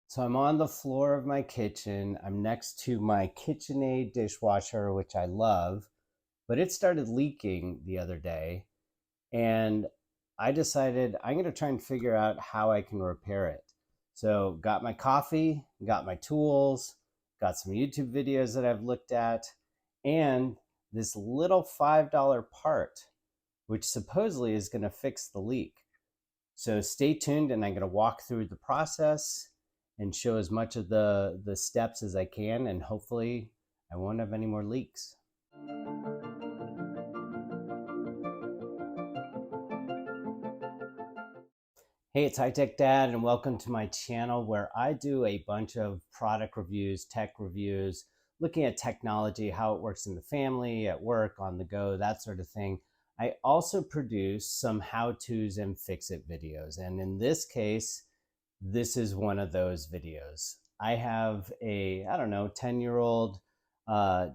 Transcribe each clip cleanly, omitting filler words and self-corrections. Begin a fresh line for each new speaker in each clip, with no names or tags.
So I'm on the floor of my kitchen. I'm next to my KitchenAid dishwasher, which I love, but it started leaking the other day. And I decided I'm going to try and figure out how I can repair it. So got my coffee, got my tools, got some YouTube videos that I've looked at, and this little $5 part, which supposedly is going to fix the leak. So stay tuned, and I'm going to walk through the process and show as much of the steps as I can, and hopefully I won't have any more leaks. Hey, it's HighTechDad, and welcome to my channel where I do a bunch of product reviews, tech reviews, looking at technology, how it works in the family, at work, on the go, that sort of thing. I also produce some how-tos and fix-it videos, and in this case, this is one of those videos. I have a, I don't know, 10-year-old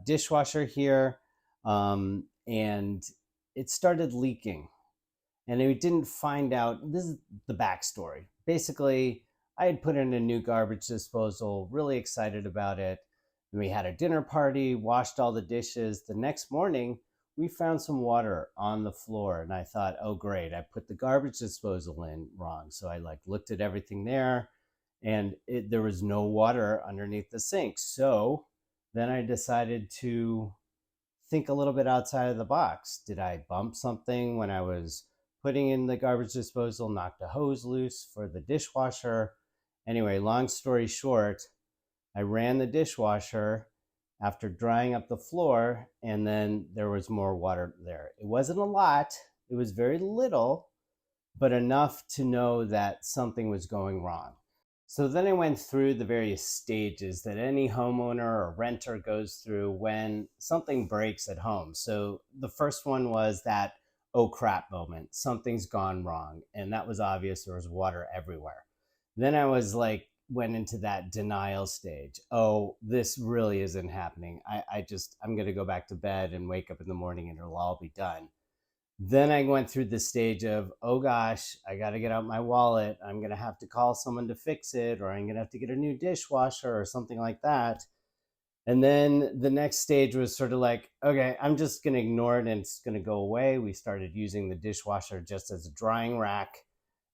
dishwasher here, and it started leaking. And we didn't find out, this is the backstory. Basically, I had put in a new garbage disposal, really excited about it. And we had a dinner party, washed all the dishes. The next morning, we found some water on the floor, and I thought, oh great, I put the garbage disposal in wrong. So I looked at everything there, and there was no water underneath the sink. So then I decided to think a little bit outside of the box. Did I bump something when I was putting in the garbage disposal, knocked a hose loose for the dishwasher? Anyway, long story short, I ran the dishwasher after drying up the floor, and then there was more water there. It wasn't a lot, it was very little, but enough to know that something was going wrong. So then I went through the various stages that any homeowner or renter goes through when something breaks at home. So the first one was that, oh crap moment, something's gone wrong. And that was obvious, there was water everywhere. Then I was went into that denial stage. Oh, this really isn't happening. I'm going to go back to bed and wake up in the morning and it'll all be done. Then I went through the stage of, oh gosh, I got to get out my wallet. I'm going to have to call someone to fix it, or I'm going to have to get a new dishwasher or something like that. And then the next stage was sort of like, okay, I'm just going to ignore it and it's going to go away. We started using the dishwasher just as a drying rack.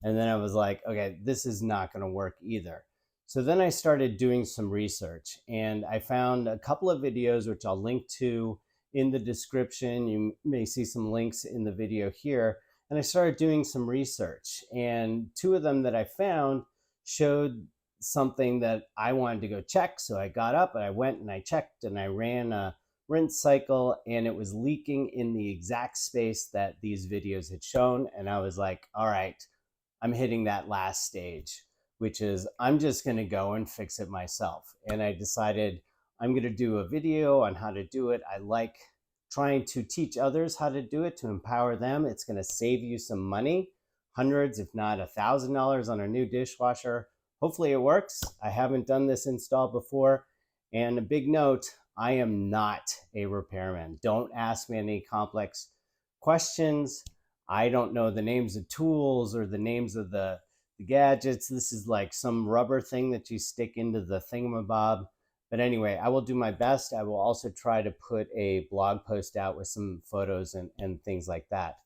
And then I was like, okay, this is not going to work either. So then I started doing some research, and I found a couple of videos, which I'll link to in the description. You may see some links in the video here. And I started doing some research, and two of them that I found showed something that I wanted to go check. So I got up and I went and I checked and I ran a rinse cycle, and it was leaking in the exact space that these videos had shown. And I was like, all right, I'm hitting that last stage, which is I'm just going to go and fix it myself. And I decided I'm going to do a video on how to do it. I like trying to teach others how to do it, to empower them. It's going to save you some money, hundreds, if not $1,000 on a new dishwasher. Hopefully it works. I haven't done this install before. And a big note, I am not a repairman. Don't ask me any complex questions. I don't know the names of tools or the names of the gadgets. This is like some rubber thing that you stick into the thingamabob. But anyway, I will do my best. I will also try to put a blog post out with some photos and things like that.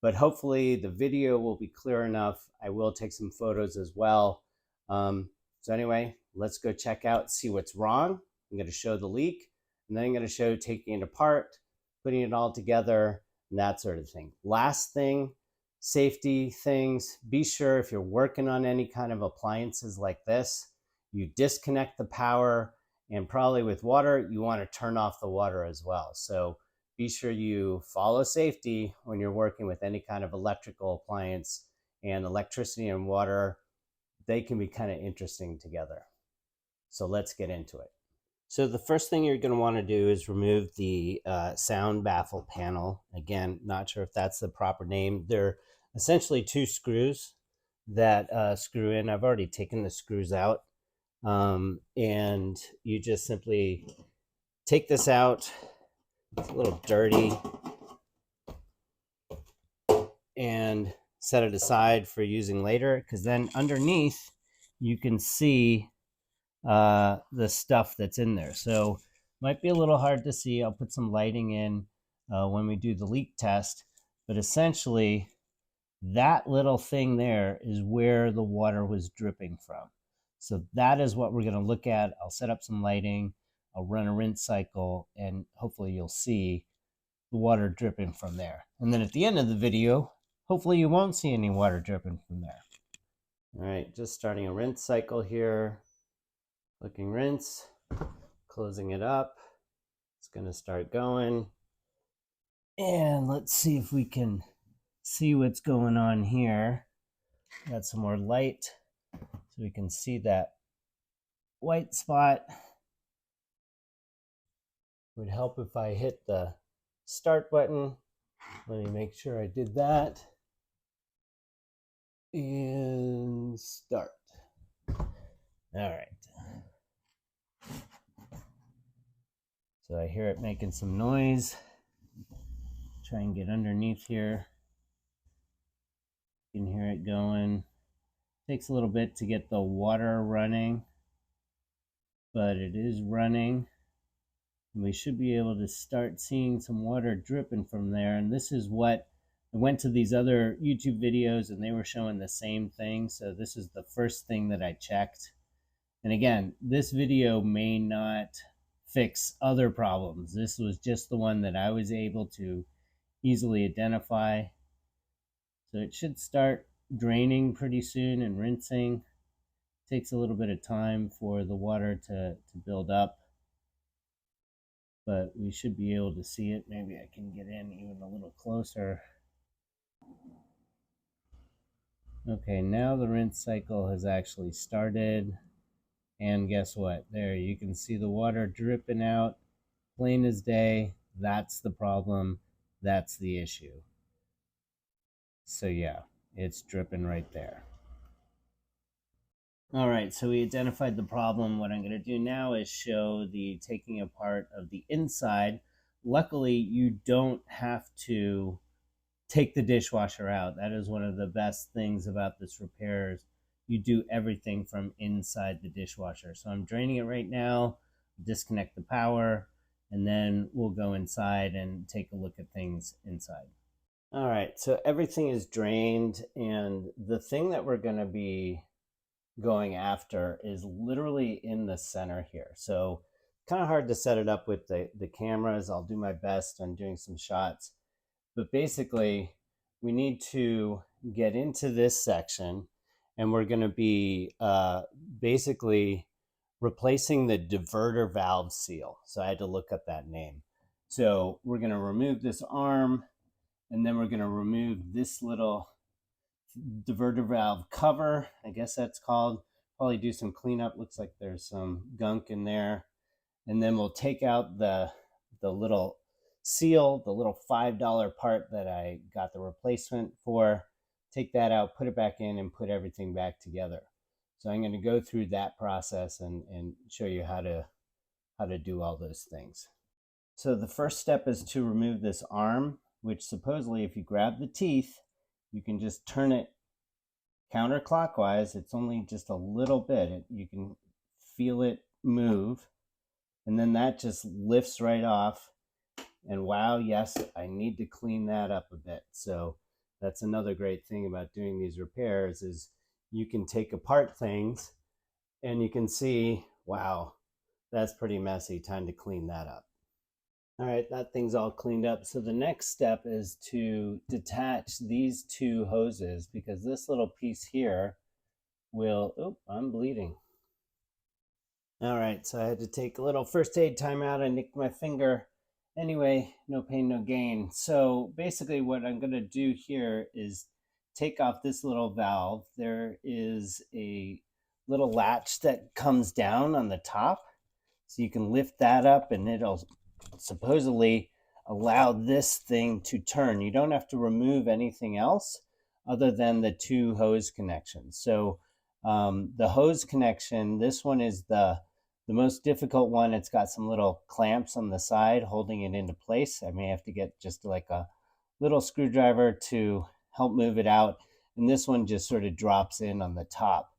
But hopefully the video will be clear enough. I will take some photos as well. So anyway, let's go check out, see what's wrong. I'm going to show the leak, and then I'm going to show taking it apart, putting it all together, and that sort of thing. Last thing, safety things. Be sure if you're working on any kind of appliances like this, you disconnect the power, and probably with water, you want to turn off the water as well. So be sure you follow safety when you're working with any kind of electrical appliance. And electricity and water, they can be kind of interesting together. So let's get into it. So the first thing you're going to want to do is remove the sound baffle panel. Again, not sure if that's the proper name. They're essentially two screws that screw in. I've already taken the screws out. And you just simply take this out. It's a little dirty. And set it aside for using later, because then underneath you can see the stuff that's in there. So might be a little hard to see. I'll put some lighting in when we do the leak test, but essentially that little thing there is where the water was dripping from. So that is what we're going to look at. I'll set up some lighting, I'll run a rinse cycle, and hopefully you'll see the water dripping from there. And then at the end of the video, hopefully you won't see any water dripping from there. All right, just starting a rinse cycle here. Clicking rinse, closing it up. It's going to start going. And let's see if we can see what's going on here. Got some more light so we can see that white spot. Would help if I hit the start button. Let me make sure I did that. And start. All right. So I hear it making some noise. Try and get underneath here. You can hear it going. Takes a little bit to get the water running, but it is running. And we should be able to start seeing some water dripping from there. And this is what I went to these other YouTube videos and they were showing the same thing. So this is the first thing that I checked. And again, this video may not fix other problems. This was just the one that I was able to easily identify. So it should start draining pretty soon and rinsing. Takes a little bit of time for the water to build up, but we should be able to see it. Maybe I can get in even a little closer. Okay, now the rinse cycle has actually started. And guess what? There, you can see the water dripping out, plain as day. That's the problem. That's the issue. So yeah, it's dripping right there. All right, so we identified the problem. What I'm going to do now is show the taking apart of the inside. Luckily, you don't have to take the dishwasher out. That is one of the best things about this repair is you do everything from inside the dishwasher. So I'm draining it right now, disconnect the power, and then we'll go inside and take a look at things inside. All right, so everything is drained, and the thing that we're going to be going after is literally in the center here. So kind of hard to set it up with the cameras. I'll do my best on doing some shots. But basically, we need to get into this section, and we're going to be basically replacing the diverter valve seal. So I had to look up that name. So we're going to remove this arm, and then we're going to remove this little diverter valve cover, I guess that's called. Probably do some cleanup. Looks like there's some gunk in there. And then we'll take out the little seal, the little $5 part that I got the replacement for. Take that out, put it back in, and put everything back together. So I'm going to go through that process and show you how to do all those things. So the first step is to remove this arm, which supposedly if you grab the teeth, you can just turn it counterclockwise. It's only just a little bit. You can feel it move. And then that just lifts right off. And wow, yes, I need to clean that up a bit. So that's another great thing about doing these repairs is you can take apart things and you can see, wow, that's pretty messy. Time to clean that up. All right, that thing's all cleaned up. So the next step is to detach these two hoses because this little piece here will, oh, I'm bleeding. All right, so I had to take a little first aid timeout. I nicked my finger. Anyway, no pain, no gain. So basically what I'm gonna do here is take off this little valve. There is a little latch that comes down on the top. So you can lift that up and it'll supposedly allow this thing to turn. You don't have to remove anything else other than the two hose connections. So the hose connection, this one is the most difficult one. It's got some little clamps on the side holding it into place. I may have to get just like a little screwdriver to help move it out. And this one just sort of drops in on the top.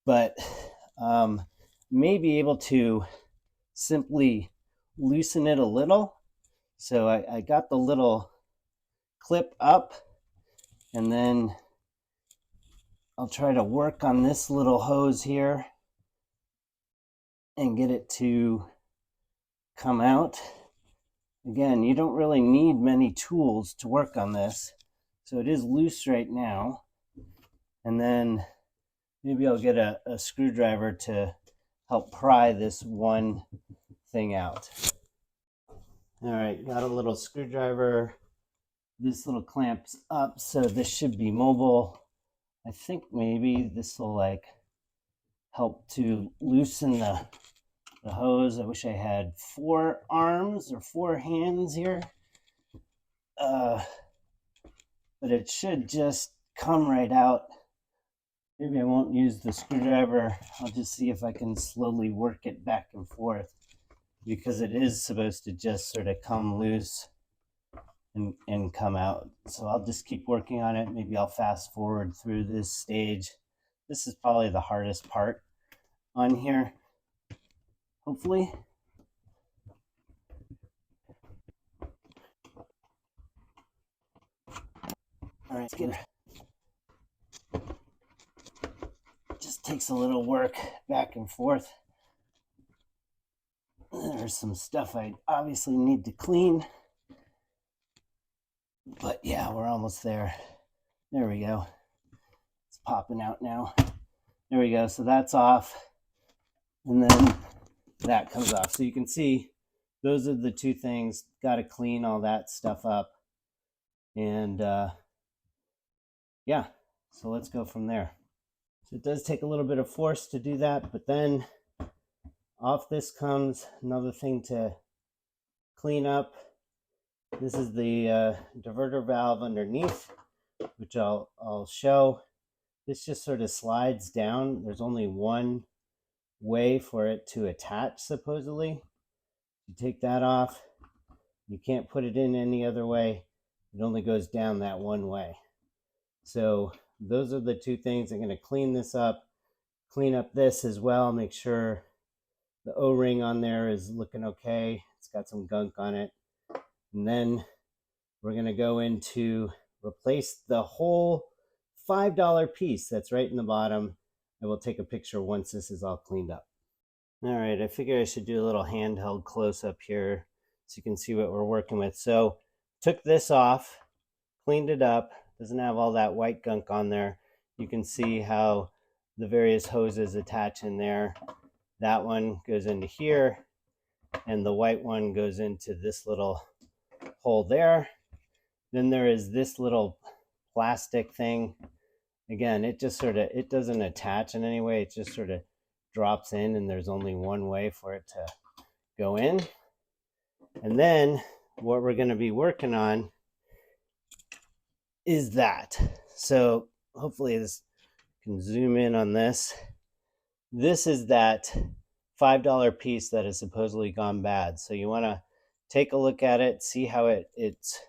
But may be able to simply loosen it a little. So I got the little clip up, and then I'll try to work on this little hose here and get it to come out. Again, you don't really need many tools to work on this. So it is loose right now. And then maybe I'll get a screwdriver to help pry this one thing out. All right, got a little screwdriver. This little clamps up, so this should be mobile. I think maybe this will like help to loosen the hose. I wish I had 4 arms or 4 hands here. But it should just come right out. Maybe I won't use the screwdriver. I'll just see if I can slowly work it back and forth, because it is supposed to just sort of come loose and come out. So I'll just keep working on it. Maybe I'll fast forward through this stage. This is probably the hardest part on here, hopefully. All right, let's get it. Just takes a little work back and forth. There's some stuff I obviously need to clean. But yeah, we're almost there. There we go. It's popping out now. There we go. So that's off. And then that comes off. So you can see those are the 2 things. Got to clean all that stuff up. And yeah, so let's go from there. So it does take a little bit of force to do that, but then off this comes another thing to clean up. This is the diverter valve underneath, which I'll show. This just sort of slides down. There's only one way for it to attach, supposedly. You take that off. You can't put it in any other way. It only goes down that one way. So those are the 2 things. I'm going to clean this up, clean up this as well, make sure the O-ring on there is looking okay. It's got some gunk on it. And then we're going to go into replace the whole $5 piece that's right in the bottom. I will take a picture once this is all cleaned up. All right, I figure I should do a little handheld close-up here so you can see what we're working with. So took this off, cleaned it up. Doesn't have all that white gunk on there. You can see how the various hoses attach in there. That one goes into here, and the white one goes into this little hole there. Then there is this little plastic thing. Again, it just sort of, it doesn't attach in any way. It just sort of drops in, and there's only one way for it to go in. And then what we're going to be working on is that. So hopefully this can zoom in on this. This is that $5 piece that has supposedly gone bad. So you want to take a look at it, see how it's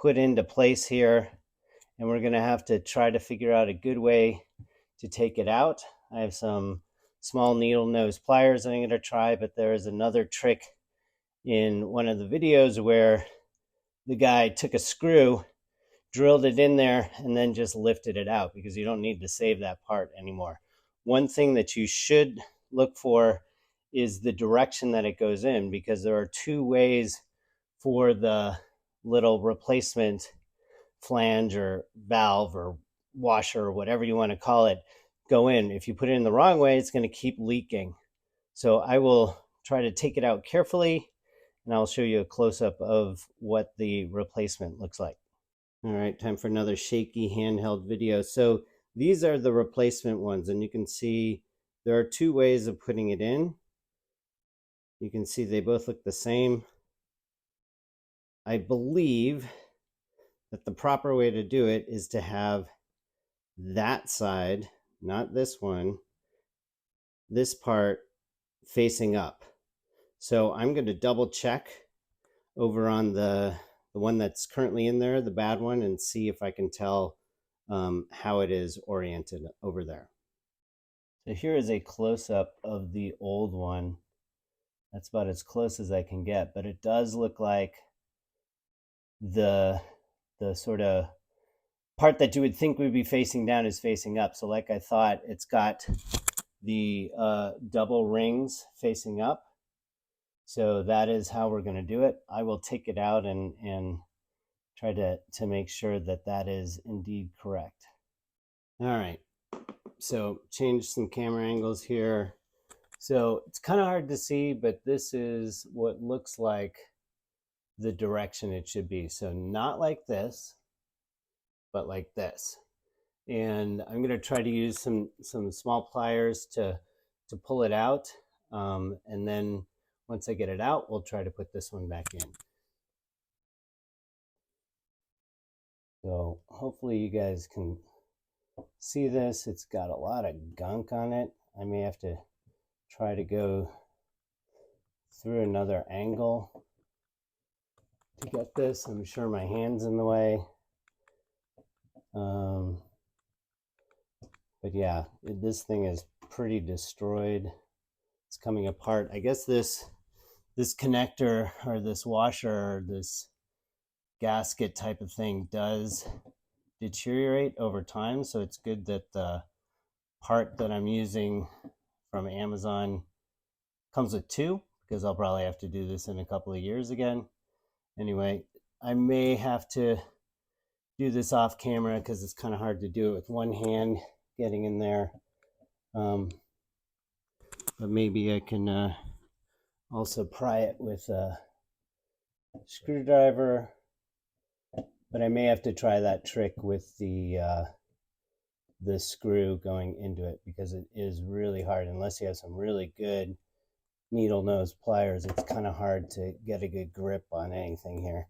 put into place here. And we're going to have to try to figure out a good way to take it out. I have some small needle nose pliers that I'm going to try, but there is another trick in one of the videos where the guy took a screw, drilled it in there, and then just lifted it out, because you don't need to save that part anymore. One thing that you should look for is the direction that it goes in, because there are 2 ways for the little replacement flange or valve or washer or whatever you want to call it go in. If you put it in the wrong way, it's going to keep leaking. So I will try to take it out carefully, and I'll show you a close-up of what the replacement looks like. All right, time for another shaky handheld video. So these are the replacement ones, and you can see there are 2 ways of putting it in. You can see they both look the same. I believe that the proper way to do it is to have that side, not this one, this part facing up. So I'm going to double check over on the one that's currently in there, the bad one, and see if I can tell how it is oriented over there. So here is a close-up of the old one. That's about as close as I can get, but it does look like the sort of part that you would think would be facing down is facing up. So like I thought, it's got the double rings facing up. So that is how we're going to do it. I will take it out and try to make sure that that is indeed correct. All right, so change some camera angles here. So it's kind of hard to see, but this is what looks like the direction it should be. So not like this, but like this. And I'm going to try to use some small pliers to pull it out. And then once I get it out, we'll try to put this one back in. So hopefully you guys can see this. It's got a lot of gunk on it. I may have to try to go through another angle to get this. I'm sure my hand's in the way. But yeah, this thing is pretty destroyed. It's coming apart. I guess this connector or this washer or this gasket type of thing does deteriorate over time. So it's good that the part that I'm using from Amazon comes with two, because I'll probably have to do this in a couple of years again. Anyway, I may have to do this off camera because it's kind of hard to do it with one hand getting in there. But maybe I can also pry it with a screwdriver. But I may have to try that trick with the screw going into it, because it is really hard. Unless you have some really good needle nose pliers, it's kind of hard to get a good grip on anything here.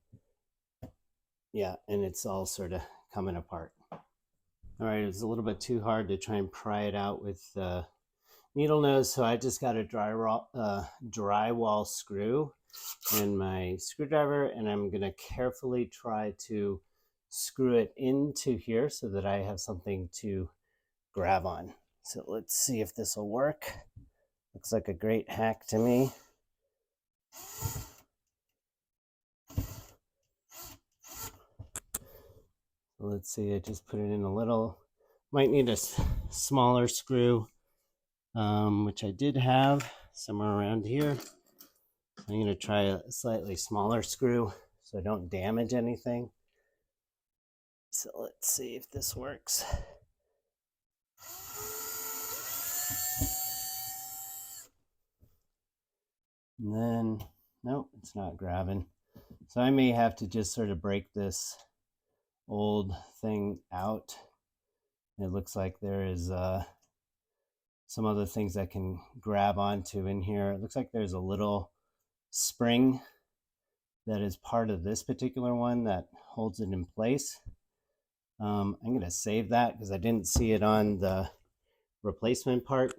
Yeah, and it's all sort of coming apart. All right, it's a little bit too hard to try and pry it out with needle nose, so I just got a drywall screw and my screwdriver, and I'm going to carefully try to screw it into here so that I have something to grab on. So let's see if this will work. Looks like a great hack to me. Let's see, I just put it in a little, might need a smaller screw, which I did have somewhere around here. I'm going to try a slightly smaller screw so I don't damage anything. So let's see if this works. And then, nope, it's not grabbing. So I may have to just sort of break this old thing out. It looks like there is some other things I can grab onto in here. It looks like there's a little spring that is part of this particular one that holds it in place. I'm going to save that because I didn't see it on the replacement part.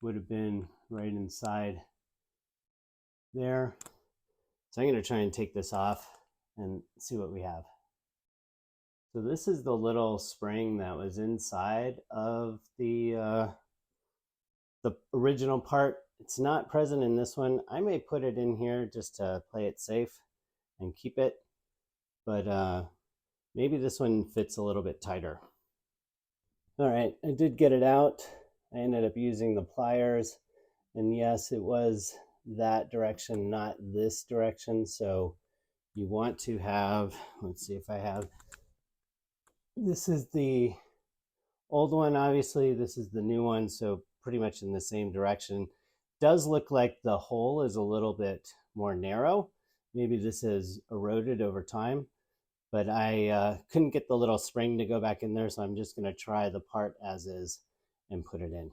Would have been right inside there. So I'm going to try and take this off and see what we have. So this is the little spring that was inside of the original part. It's not present in this one. I may put it in here just to play it safe and keep it, but maybe this one fits a little bit tighter. All right, I did get it out. I ended up using the pliers, and yes, it was that direction, not this direction. So you want to have, let's see if I have, this is the old one, obviously. This is the new one, so pretty much in the same direction. Does look like the hole is a little bit more narrow. Maybe this has eroded over time, but I couldn't get the little spring to go back in there, so I'm just going to try the part as is and put it in.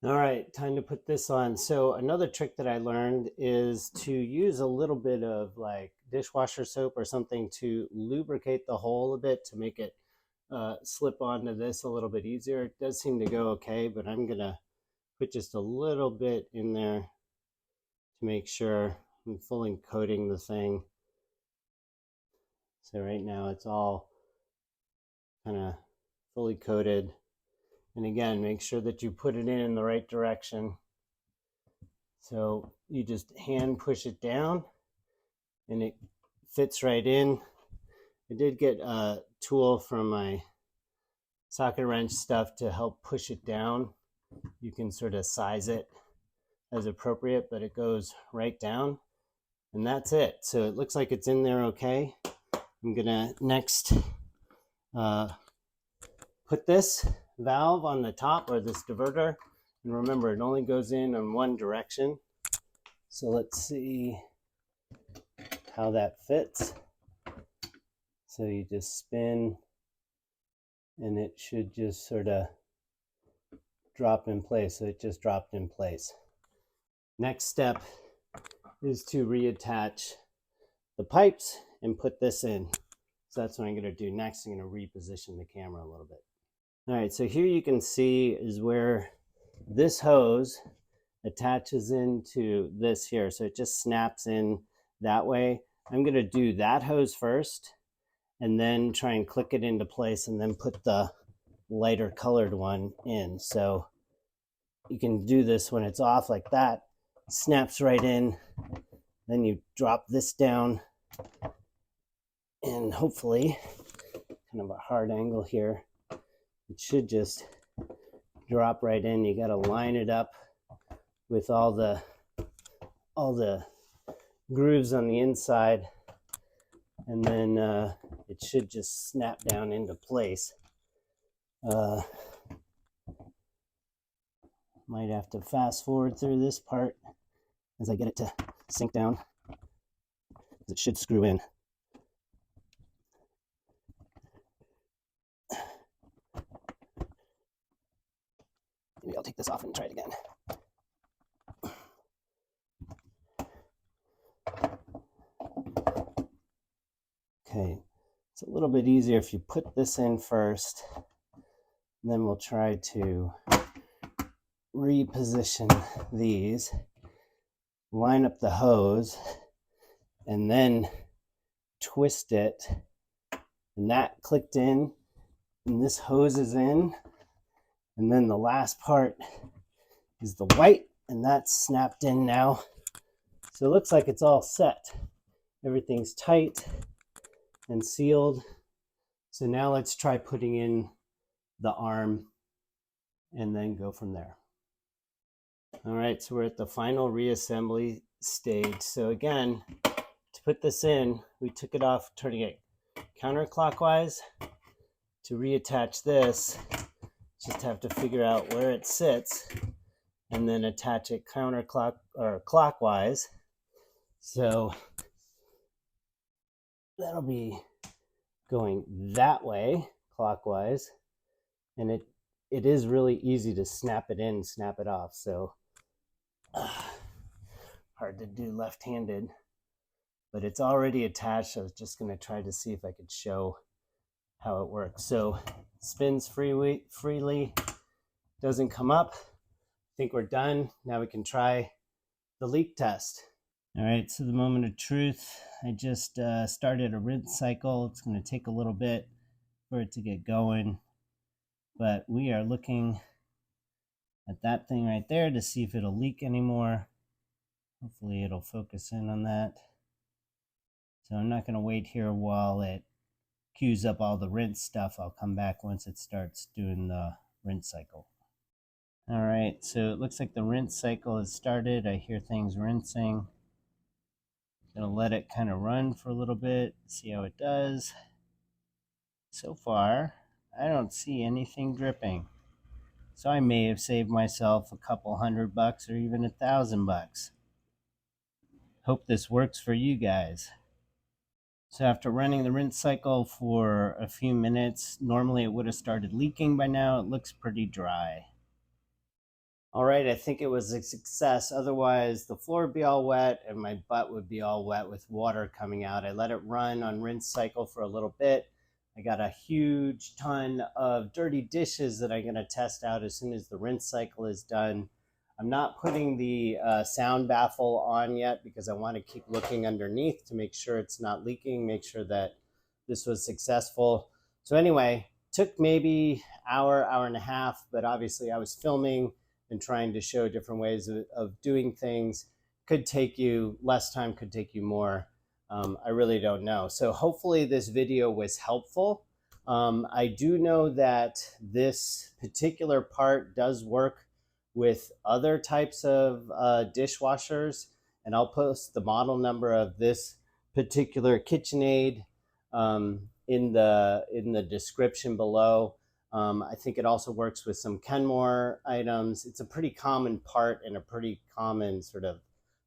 All right, time to put this on. So another trick that I learned is to use a little bit of like dishwasher soap or something to lubricate the hole a bit to make it slip onto this a little bit easier. It does seem to go okay, but I'm going to put just a little bit in there to make sure I'm fully coating the thing. So right now it's all kind of fully coated, And again, make sure that you put it in the right direction. So you just hand push it down and it fits right in. I did get a tool from my socket wrench stuff to help push it down. You can sort of size it as appropriate, but it goes right down. And that's it. So it looks like it's in there okay. I'm gonna next put this valve on the top, or this diverter. And remember, it only goes in one direction. So let's see how that fits. So you just spin and it should just sort of drop in place. So it just dropped in place. Next step is to reattach the pipes and put this in. So that's what I'm going to do next. I'm going to reposition the camera a little bit. All right, so here you can see is where this hose attaches into this here. So it just snaps in that way. I'm going to do that hose first and then try and click it into place and then put the lighter colored one in. So you can do this when it's off like that. It snaps right in. Then you drop this down and hopefully, kind of a hard angle here, it should just drop right in. You got to line it up with all the grooves on the inside, and then it should just snap down into place. Might have to fast forward through this part as I get it to sink down, because it should screw in. Maybe I'll take this off and try it again. Okay, it's a little bit easier if you put this in first, and then we'll try to reposition these, line up the hose, and then twist it, and that clicked in, and this hose is in, and then the last part is the white, and that's snapped in now. So it looks like it's all set. Everything's tight and sealed. So now let's try putting in the arm and then go from there. All right, so we're at the final reassembly stage. So again, to put this in, we took it off, turning it counterclockwise. To reattach this, just have to figure out where it sits and then attach it clockwise. So that'll be going that way, clockwise, and it is really easy to snap it in, snap it off. So hard to do left-handed, but it's already attached. I was just going to try to see if I could show how it works. So spins freely, doesn't come up. I think we're done. Now we can try the leak test. All right, so the moment of truth. I just started a rinse cycle. It's going to take a little bit for it to get going, but we are looking at that thing right there to see if it'll leak anymore. Hopefully it'll focus in on that. So I'm not going to wait here while it queues up all the rinse stuff. I'll come back once it starts doing the rinse cycle. All right, so it looks like the rinse cycle has started. I hear things rinsing. Gonna let it kind of run for a little bit, see how it does. So far, I don't see anything dripping. So I may have saved myself a couple $100 or even $1,000. Hope this works for you guys. So after running the rinse cycle for a few minutes, normally it would have started leaking by now. It looks pretty dry. All right, I think it was a success. Otherwise, the floor would be all wet and my butt would be all wet with water coming out. I let it run on rinse cycle for a little bit. I got a huge ton of dirty dishes that I'm going to test out as soon as the rinse cycle is done. I'm not putting the sound baffle on yet because I want to keep looking underneath to make sure it's not leaking, make sure that this was successful. So anyway, Took maybe hour and a half, but obviously I was filming and trying to show different ways of doing things. Could take you less time, could take you more. I really don't know. So hopefully this video was helpful. I do know that this particular part does work with other types of dishwashers, and I'll post the model number of this particular KitchenAid in the description below. I think it also works with some Kenmore items. It's a pretty common part and a pretty common sort of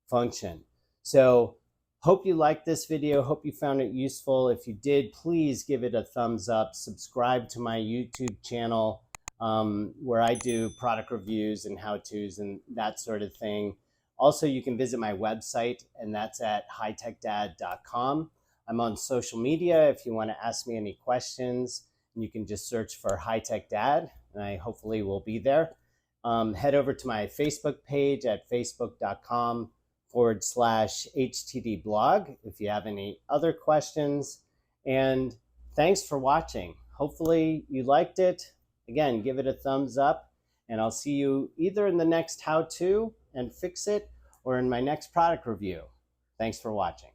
function. So hope you liked this video. Hope you found it useful. If you did, please give it a thumbs up. Subscribe to my YouTube channel where I do product reviews and how-tos and that sort of thing. Also, you can visit my website, and that's at HighTechDad.com. I'm on social media if you want to ask me any questions. You can just search for HighTechDad, and I hopefully will be there. Head over to my Facebook page at facebook.com/HTD blog if you have any other questions. And thanks for watching. Hopefully you liked it. Again, give it a thumbs up, and I'll see you either in the next how-to and fix it or in my next product review. Thanks for watching.